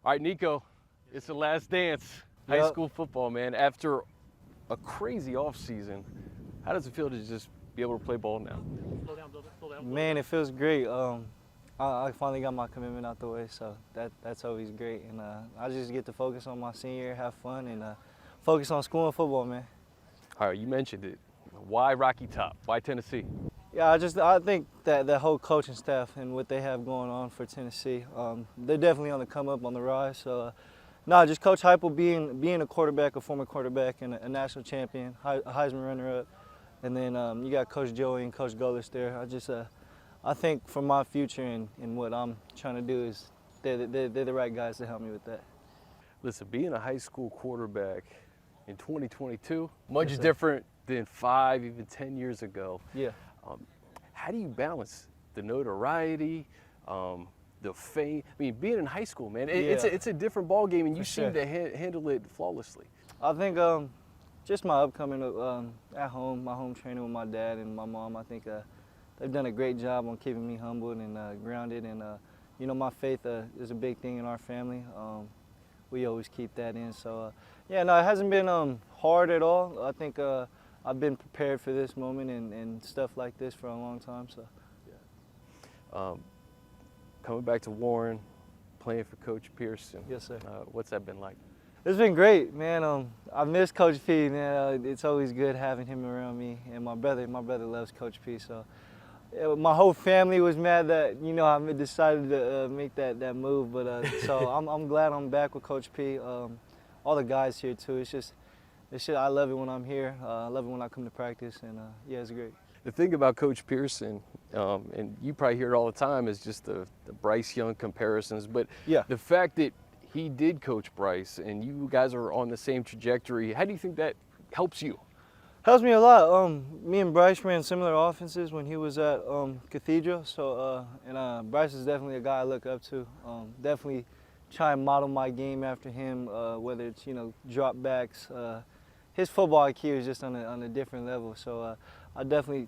All right, Nico, it's the last dance. High school football, man. After a crazy offseason, how does it feel to just be able to play ball now? Slow down. Man, it feels great. I finally got my commitment out the way, so that's always great. And I just get to focus on my senior year, have fun, and focus on school and football, man. All right, you mentioned it. Why Rocky Top? Why Tennessee? Yeah, I think that the whole coaching staff and what they have going on for Tennessee, they're definitely on the come up, on the rise. So, just Coach Heupel being a quarterback, a former quarterback, and a national champion, a Heisman runner-up, and then you got Coach Joey and Coach Golis there. I think for my future and what I'm trying to do is they're the right guys to help me with that. Listen, being a high school quarterback in 2022, much different than 5, even 10 years ago. Yeah. How do you balance the notoriety, the fame? I mean, being in high school, man, it's a different ball game, and you seem to handle it flawlessly. I think just my upcoming at home, my home training with my dad and my mom. I think they've done a great job on keeping me humbled and grounded, and my faith is a big thing in our family. We always keep that in. So it hasn't been hard at all. I think I've been prepared for this moment and stuff like this for a long time. So, coming back to Warren, playing for Coach Pearson. Yes, sir. What's that been like? It's been great, man. I miss Coach P, man. It's always good having him around me, and my brother loves Coach P. So, my whole family was mad that I decided to make that move, but so I'm glad I'm back with Coach P. All the guys here too. I love it when I'm here. I love it when I come to practice, and it's great. The thing about Coach Pearson, and you probably hear it all the time, is just the Bryce Young comparisons. But the fact that he did coach Bryce and you guys are on the same trajectory, how do you think that helps you? Helps me a lot. Me and Bryce ran similar offenses when he was at Cathedral. So, Bryce is definitely a guy I look up to. Definitely try and model my game after him, whether it's drop backs. His football IQ is just on a different level. So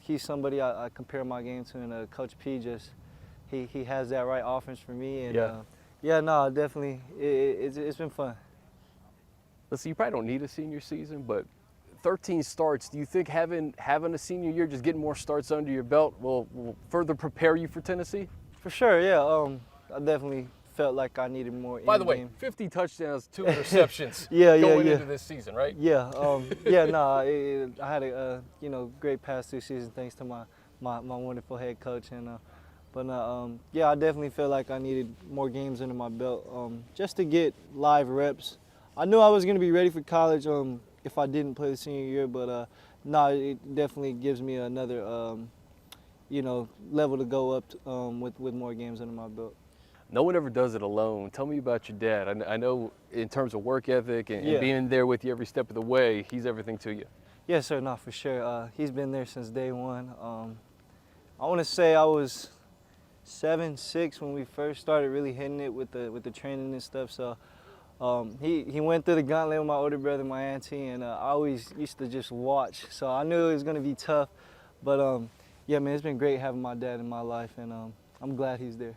he's somebody I compare my game to, and Coach P he has that right offense for me. And definitely it's been fun. Listen, you probably don't need a senior season, but 13 starts. Do you think having a senior year, just getting more starts under your belt, will further prepare you for Tennessee? For sure, yeah. I definitely felt like I needed more. By the way, 50 touchdowns, 2 interceptions. going into this season, right? Yeah, I had a great past 2 seasons thanks to my wonderful head coach, and I definitely felt like I needed more games under my belt just to get live reps. I knew I was going to be ready for college if I didn't play the senior year, but it definitely gives me another level to go up with more games under my belt. No one ever does it alone. Tell me about your dad. I know in terms of work ethic and being there with you every step of the way, he's everything to you. Yes, sir. No, for sure. He's been there since day one. I want to say I was 7, 6 when we first started really hitting it with the training and stuff. So he went through the gauntlet with my older brother, my auntie, and I always used to just watch. So I knew it was going to be tough. But man, it's been great having my dad in my life, and I'm glad he's there.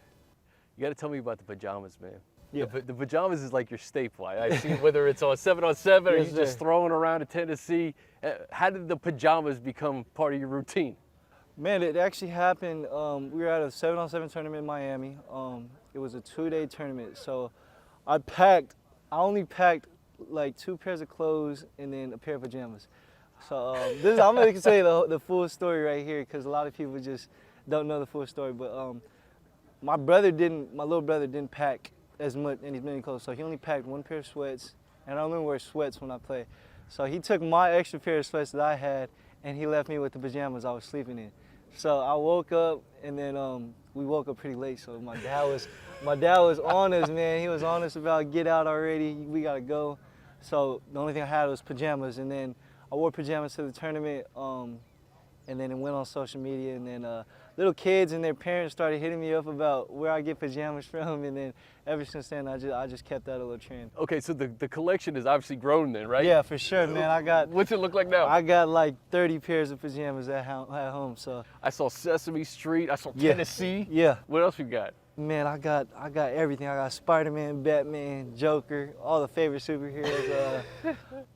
You got to tell me about the pajamas, man. Yeah. The pajamas is like your staple. I see whether it's on 7-on-7 or you just throwing around in Tennessee. How did the pajamas become part of your routine? Man, it actually happened. We were at a 7-on-7 tournament in Miami. It was a 2-day tournament. So I only packed like 2 pairs of clothes and then a pair of pajamas. So I'm going to say the full story right here because a lot of people just don't know the full story. But my little brother didn't pack as many clothes, so he only packed 1 pair of sweats, and I only wear sweats when I play. So he took my extra pair of sweats that I had, and he left me with the pajamas I was sleeping in. So I woke up, and then we woke up pretty late. So my dad was on us, man. He was on us about get out already. We gotta go. So the only thing I had was pajamas, and then I wore pajamas to the tournament, and then it went on social media, and then little kids and their parents started hitting me up about where I get pajamas from, and then ever since then I just kept that a little trend. Okay, so the collection has obviously grown then, right? Yeah, for sure, man. What's it look like now? I got like 30 pairs of pajamas at home. So I saw Sesame Street. I saw Tennessee. Yeah. What else we got? Man, I got everything. I got Spider-Man, Batman, Joker, all the favorite superheroes.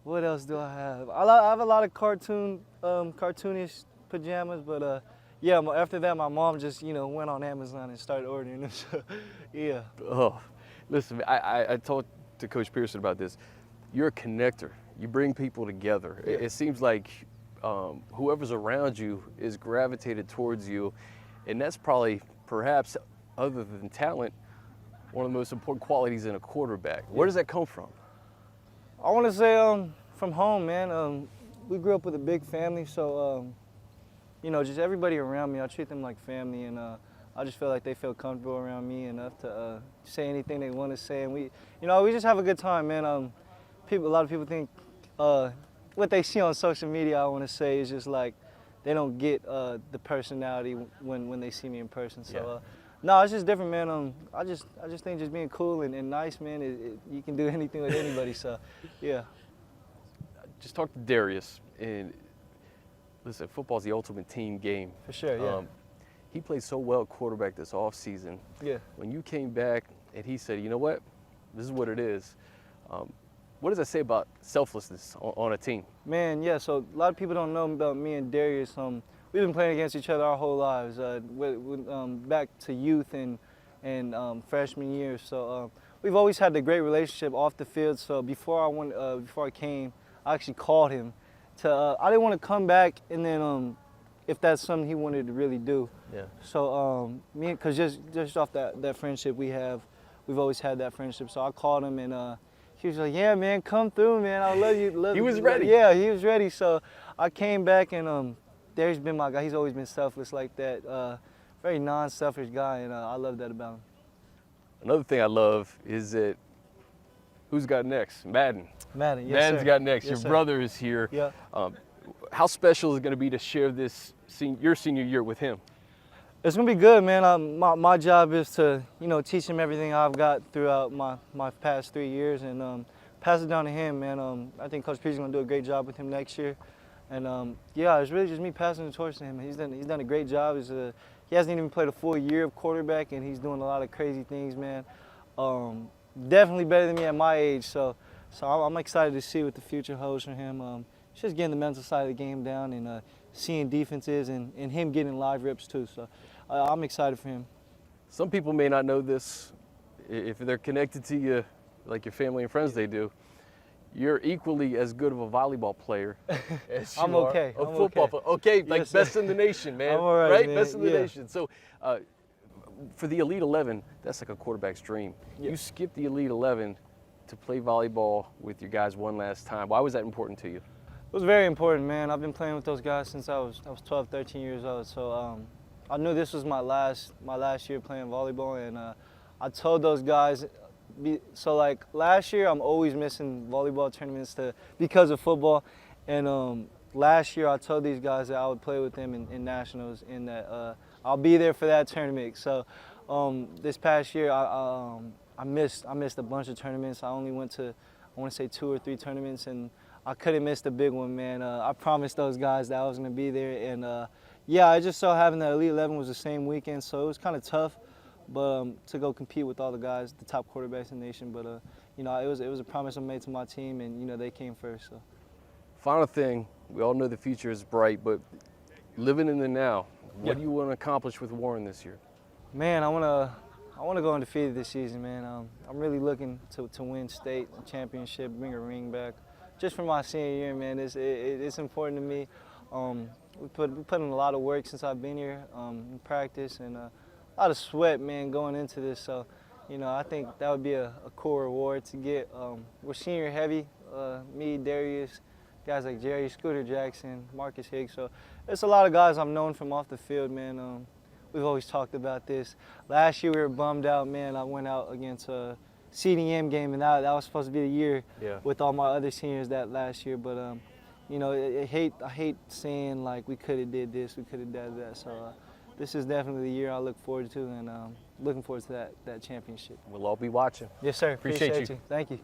What else do I have? I have a lot of cartoonish pajamas, but yeah. After that, my mom just went on Amazon and started ordering them. So, yeah. Oh, listen, I talked to Coach Pearson about this. You're a connector. You bring people together. Yeah. It seems like whoever's around you is gravitated towards you, and that's probably perhaps, other than talent, one of the most important qualities in a quarterback. Where does that come from? I want to say from home, man. We grew up with a big family, so just everybody around me, I treat them like family, and I just feel like they feel comfortable around me enough to say anything they want to say, and we just have a good time, man. A lot of people think what they see on social media, I want to say, is just like they don't get the personality when they see me in person. So. No, it's just different, man. I just think just being cool and nice, man, you can do anything with anybody. So, yeah. Just talk to Darius, and listen, football's the ultimate team game. For sure, yeah. He played so well at quarterback this offseason. Yeah. When you came back and he said, you know what, this is what it is. What does that say about selflessness on a team? Man, yeah. So a lot of people don't know about me and Darius. We've been playing against each other our whole lives, back to youth and freshman year. So we've always had a great relationship off the field. So before I came, I actually called him. I didn't want to come back and then if that's something he wanted to really do. Yeah. So because just off that friendship we've always had that friendship. So I called him and he was like, "Yeah, man, come through, man. I love you." He was ready. Yeah, he was ready. So I came back and. Darius been my guy. He's always been selfless like that. Very non-selfish guy, and I love that about him. Another thing I love is that who's got next? Madden. Madden, yes, Madden's sir. got next. Yes, Your sir. brother is here. Yeah. How special is it going to be to share your senior year with him? It's gonna be good, man. My job is to teach him everything I've got throughout my past 3 years and pass it down to him, man. I think Coach Pete's gonna do a great job with him next year. And yeah, it's really just me passing the torch to him. He's done a great job. He hasn't even played a full year of quarterback, and he's doing a lot of crazy things, man. Definitely better than me at my age. So I'm excited to see what the future holds for him. Just getting the mental side of the game down and seeing defenses and him getting live reps too. So I'm excited for him. Some people may not know this. If they're connected to you, like your family and friends, they do. You're equally as good of a volleyball player as you I'm are okay. a football player. Okay, like Yes, best in the nation, man. I'm all right, man. Best in the Yeah. nation. So for the Elite 11, that's like a quarterback's dream. Yeah. You skipped the Elite 11 to play volleyball with your guys one last time. Why was that important to you? It was very important, man. I've been playing with those guys since I was 12, 13 years old. So I knew this was my last year playing volleyball, and I told those guys. So like last year, I'm always missing volleyball tournaments because of football, and last year I told these guys that I would play with them in nationals, and that I'll be there for that tournament. So this past year, I missed a bunch of tournaments. I only went to, I want to say 2 or 3 tournaments, and I couldn't miss the big one, man. I promised those guys that I was going to be there, and yeah, I just so happened that Elite 11 was the same weekend, so it was kind of tough. But to go compete with all the guys, the top quarterbacks in the nation. But it was a promise I made to my team, and they came first. So. Final thing, we all know the future is bright, but living in the now, what do you want to accomplish with Warren this year? Man, I want to go undefeated this season, man. I'm really looking to win state championship, bring a ring back, just for my senior year, man. It's important to me. We put in a lot of work since I've been here in practice, and a lot of sweat, man, going into this. So, I think that would be a cool reward to get. We're senior heavy, me, Darius, guys like Jerry, Scooter Jackson, Marcus Higgs. So it's a lot of guys I've known from off the field, man. We've always talked about this. Last year we were bummed out, man. I went out against a CDM game, and that was supposed to be the year with all my other seniors that last year. But I hate saying like we could have did this, we could have done that. So this is definitely the year I look forward to, and looking forward to that championship. We'll all be watching. Yes, sir. Appreciate you. Thank you.